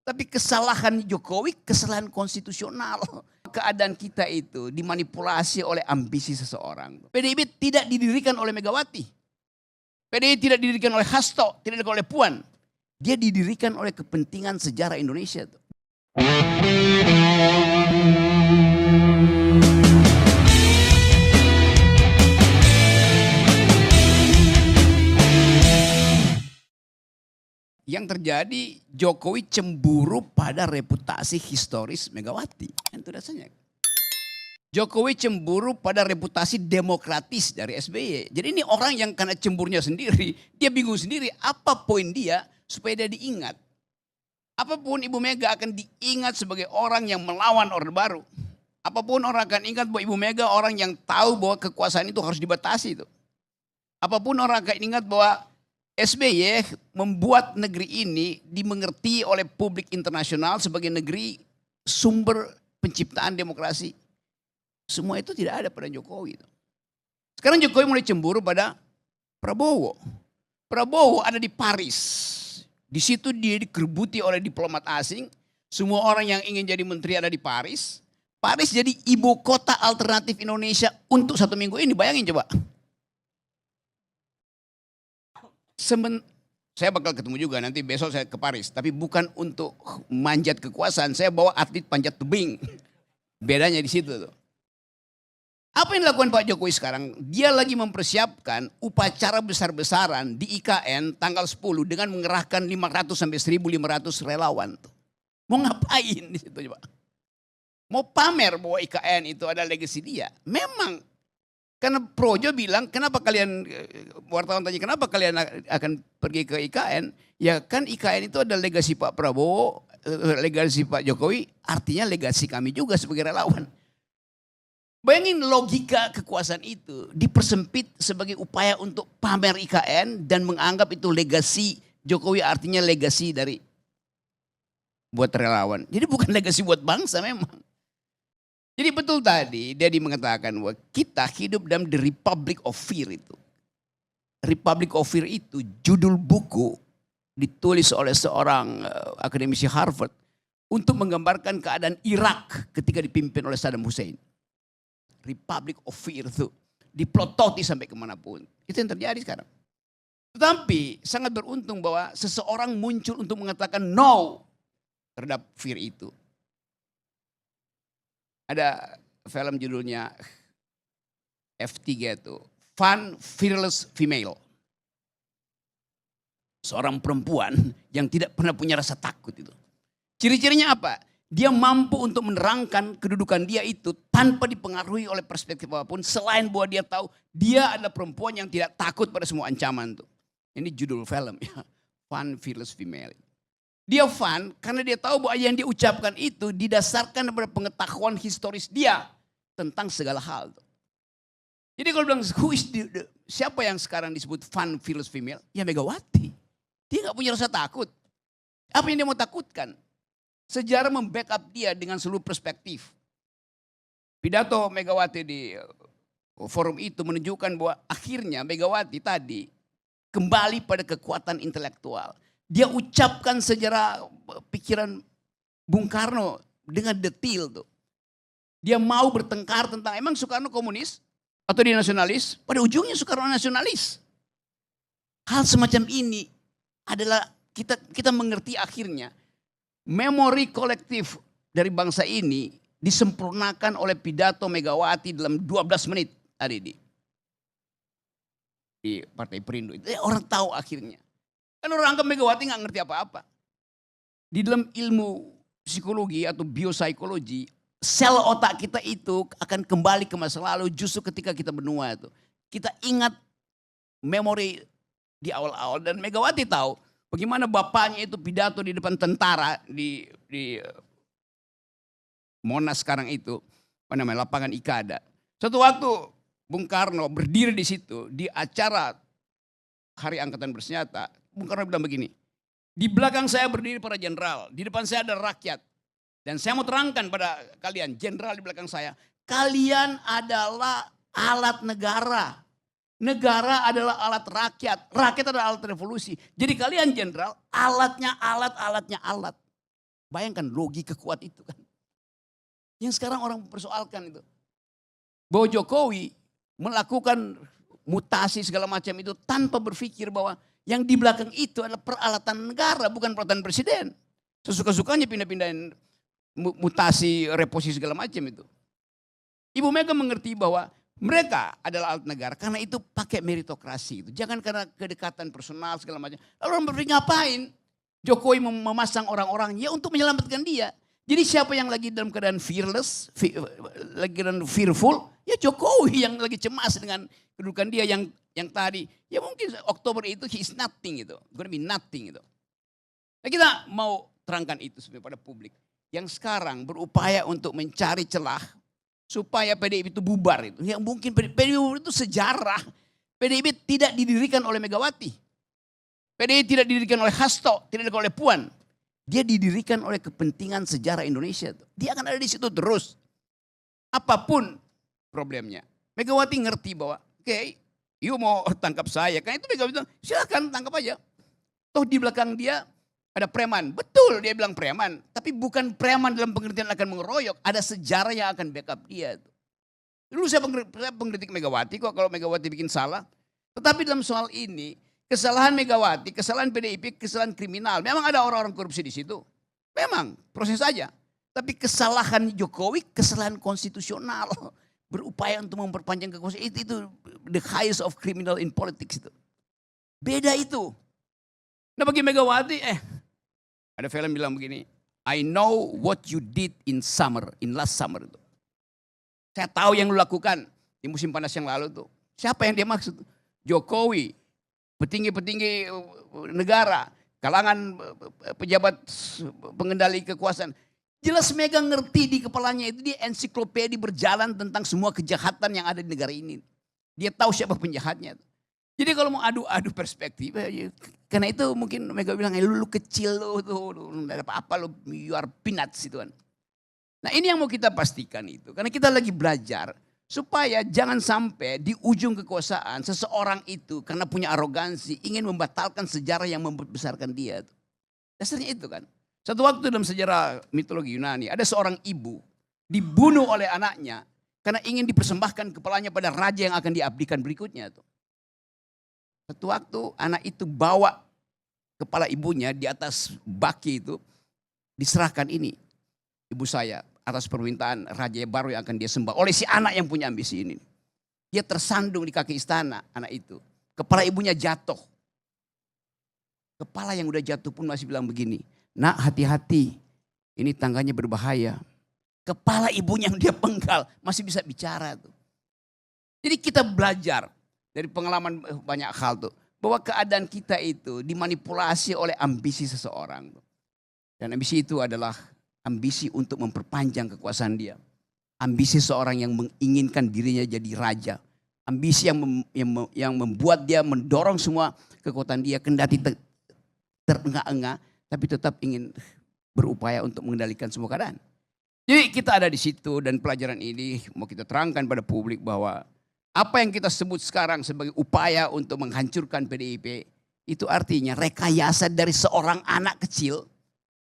Tapi kesalahan Jokowi, kesalahan konstitusional. Keadaan kita itu dimanipulasi oleh ambisi seseorang. PDIP tidak didirikan oleh Megawati. PDIP tidak didirikan oleh Hasto, tidak didirikan oleh Puan. Dia didirikan oleh kepentingan sejarah Indonesia. Yang terjadi, Jokowi cemburu pada reputasi historis Megawati. Itu dasarnya. Jokowi cemburu pada reputasi demokratis dari SBY. Jadi ini orang yang karena cemburunya sendiri, dia bingung sendiri apa poin dia supaya dia diingat. Apapun Ibu Mega akan diingat sebagai orang yang melawan Orde Baru. Apapun orang akan ingat bahwa Ibu Mega orang yang tahu bahwa kekuasaan itu harus dibatasi. Itu. Apapun orang akan ingat bahwa SBY membuat negeri ini dimengerti oleh publik internasional sebagai negeri sumber penciptaan demokrasi. Semua itu tidak ada pada Jokowi. Sekarang Jokowi mulai cemburu pada Prabowo. Prabowo ada di Paris. Di situ dia dikerbuti oleh diplomat asing. Semua orang yang ingin jadi menteri ada di Paris. Paris jadi ibu kota alternatif Indonesia untuk 1 minggu ini. Bayangin coba. Saya bakal ketemu juga nanti besok saya ke Paris. Tapi bukan untuk manjat kekuasaan. Saya bawa atlet panjat tebing. Bedanya di situ tuh. Apa yang dilakukan Pak Jokowi sekarang? Dia lagi mempersiapkan upacara besar-besaran di IKN tanggal 10 dengan mengerahkan 500 sampai 1.500 relawan. Tuh. Mau ngapain di situ coba? Mau pamer bahwa IKN itu ada legasi dia. Memang. Karena Projo bilang, kenapa kalian, wartawan tanya, kenapa kalian akan pergi ke IKN? Ya kan IKN itu ada legasi Pak Prabowo, legasi Pak Jokowi, artinya legasi kami juga sebagai relawan. Bayangin logika kekuasaan itu dipersempit sebagai upaya untuk pamer IKN dan menganggap itu legasi Jokowi artinya legasi dari buat relawan. Jadi bukan legasi buat bangsa memang. Jadi betul tadi dia mengatakan bahwa kita hidup dalam the Republic of Fear itu. Republic of Fear itu judul buku ditulis oleh seorang akademisi Harvard untuk menggambarkan keadaan Irak ketika dipimpin oleh Saddam Hussein. Republic of Fear itu diplototi sampai kemanapun. Itu yang terjadi sekarang. Tetapi sangat beruntung bahwa seseorang muncul untuk mengatakan no terhadap fear itu. Ada film judulnya F3 itu, Fun Fearless Female. Seorang perempuan yang tidak pernah punya rasa takut itu. Ciri-cirinya apa? Dia mampu untuk menerangkan kedudukan dia itu tanpa dipengaruhi oleh perspektif apapun. Selain bahwa dia tahu dia adalah perempuan yang tidak takut pada semua ancaman itu. Ini judul film ya, Fun Fearless Female. Dia fun karena dia tahu bahwa yang dia ucapkan itu didasarkan pada pengetahuan historis dia tentang segala hal. Jadi kalau bilang siapa yang sekarang disebut fun fearless female? Ya Megawati. Dia gak punya rasa takut. Apa yang dia mau takutkan? Sejarah membackup dia dengan seluruh perspektif. Pidato Megawati di forum itu menunjukkan bahwa akhirnya Megawati tadi kembali pada kekuatan intelektual. Dia ucapkan sejarah pikiran Bung Karno dengan detail tuh. Dia mau bertengkar tentang emang Soekarno komunis atau dia nasionalis? Pada ujungnya Soekarno nasionalis. Hal semacam ini adalah kita mengerti akhirnya memori kolektif dari bangsa ini disempurnakan oleh pidato Megawati dalam 12 menit hari ini. Di Partai Perindo itu orang tahu akhirnya. Kan orang anggap Megawati gak ngerti apa-apa. Di dalam ilmu psikologi atau biopsikologi, sel otak kita itu akan kembali ke masa lalu justru ketika kita benua itu. Kita ingat memori di awal-awal dan Megawati tahu bagaimana bapaknya itu pidato di depan tentara di Monas sekarang itu, apa namanya, lapangan Ikada. Suatu waktu Bung Karno berdiri di situ di acara Hari Angkatan Bersenjata. Bung Karno bilang begini, di belakang saya berdiri para jenderal, di depan saya ada rakyat. Dan saya mau terangkan pada kalian, jenderal di belakang saya, kalian adalah alat negara. Negara adalah alat rakyat, rakyat adalah alat revolusi. Jadi kalian jenderal, alatnya alat. Bayangkan logika kuat itu kan. Yang sekarang orang mempersoalkan itu. Bahwa Jokowi melakukan mutasi segala macam itu tanpa berpikir bahwa yang di belakang itu adalah peralatan negara, bukan peralatan presiden. Sesuka-sukanya pindah-pindahin mutasi, reposisi segala macam itu. Ibu Mega mengerti bahwa mereka adalah alat negara karena itu pakai meritokrasi itu. Jangan karena kedekatan personal segala macam. Lalu orang berpikir ngapain? Jokowi memasang orang-orang ya untuk menyelamatkan dia. Jadi siapa yang lagi dalam keadaan fearless, lagi dalam fearful, ya Jokowi yang lagi cemas dengan kedudukan dia yang tadi. Ya mungkin Oktober itu he is nothing itu, gonna be nothing itu. Nah kita mau terangkan itu sebenarnya pada publik. Yang sekarang berupaya untuk mencari celah supaya PDIP itu bubar itu. Yang mungkin PDIP itu sejarah. PDIP tidak didirikan oleh Megawati. PDIP tidak didirikan oleh Hasto, tidak didirikan oleh Puan. Dia didirikan oleh kepentingan sejarah Indonesia. Dia akan ada di situ terus. Apapun problemnya. Megawati ngerti bahwa, oke, you mau tangkap saya. Karena itu Megawati bilang, silakan tangkap aja. Toh di belakang dia ada preman. Betul dia bilang preman. Tapi bukan preman dalam pengertian akan mengeroyok. Ada sejarah yang akan backup dia. Dulu saya pengkritik Megawati kok kalau Megawati bikin salah. Tetapi dalam soal ini, kesalahan Megawati, kesalahan PDIP, kesalahan kriminal. Memang ada orang-orang korupsi di situ. Memang proses saja. Tapi kesalahan Jokowi, kesalahan konstitusional. Berupaya untuk memperpanjang kekuasaan. Itu the highest of criminal in politics itu. Beda itu. Nah bagi Megawati, ada film bilang begini. I know what you did in last summer itu. Saya tahu yang lu lakukan di musim panas yang lalu tuh. Siapa yang dia maksud? Jokowi. Petinggi-petinggi negara, kalangan pejabat pengendali kekuasaan. Jelas Mega ngerti di kepalanya itu dia ensiklopedia berjalan tentang semua kejahatan yang ada di negara ini. Dia tahu siapa penjahatnya. Jadi kalau mau adu-adu perspektif, karena itu mungkin Mega bilang, lu kecil lu enggak ada apa-apa lu, you are peanuts itu kan. Nah ini yang mau kita pastikan itu, karena kita lagi belajar. Supaya jangan sampai di ujung kekuasaan seseorang itu karena punya arogansi ingin membatalkan sejarah yang membesarkan dia. Dasarnya itu kan. Satu waktu dalam sejarah mitologi Yunani ada seorang ibu dibunuh oleh anaknya karena ingin dipersembahkan kepalanya pada raja yang akan diabdikan berikutnya. Satu waktu anak itu bawa kepala ibunya di atas baki itu diserahkan ini. Ibu saya. Atas permintaan raja baru yang akan dia sembah oleh si anak yang punya ambisi ini. Dia tersandung di kaki istana anak itu. Kepala ibunya jatuh. Kepala yang udah jatuh pun masih bilang begini. Nak hati-hati ini tangganya berbahaya. Kepala ibunya yang dia penggal masih bisa bicara tuh. Jadi kita belajar dari pengalaman banyak hal tuh. Bahwa keadaan kita itu dimanipulasi oleh ambisi seseorang. Dan ambisi itu adalah ambisi untuk memperpanjang kekuasaan dia. Ambisi seorang yang menginginkan dirinya jadi raja. Ambisi yang membuat dia mendorong semua kekuatan dia. Kendati terengah-engah. Tapi tetap ingin berupaya untuk mengendalikan semua keadaan. Jadi kita ada di situ dan pelajaran ini mau kita terangkan pada publik bahwa apa yang kita sebut sekarang sebagai upaya untuk menghancurkan PDIP. Itu artinya rekayasa dari seorang anak kecil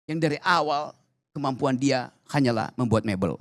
yang dari awal kemampuan dia hanyalah membuat mebel.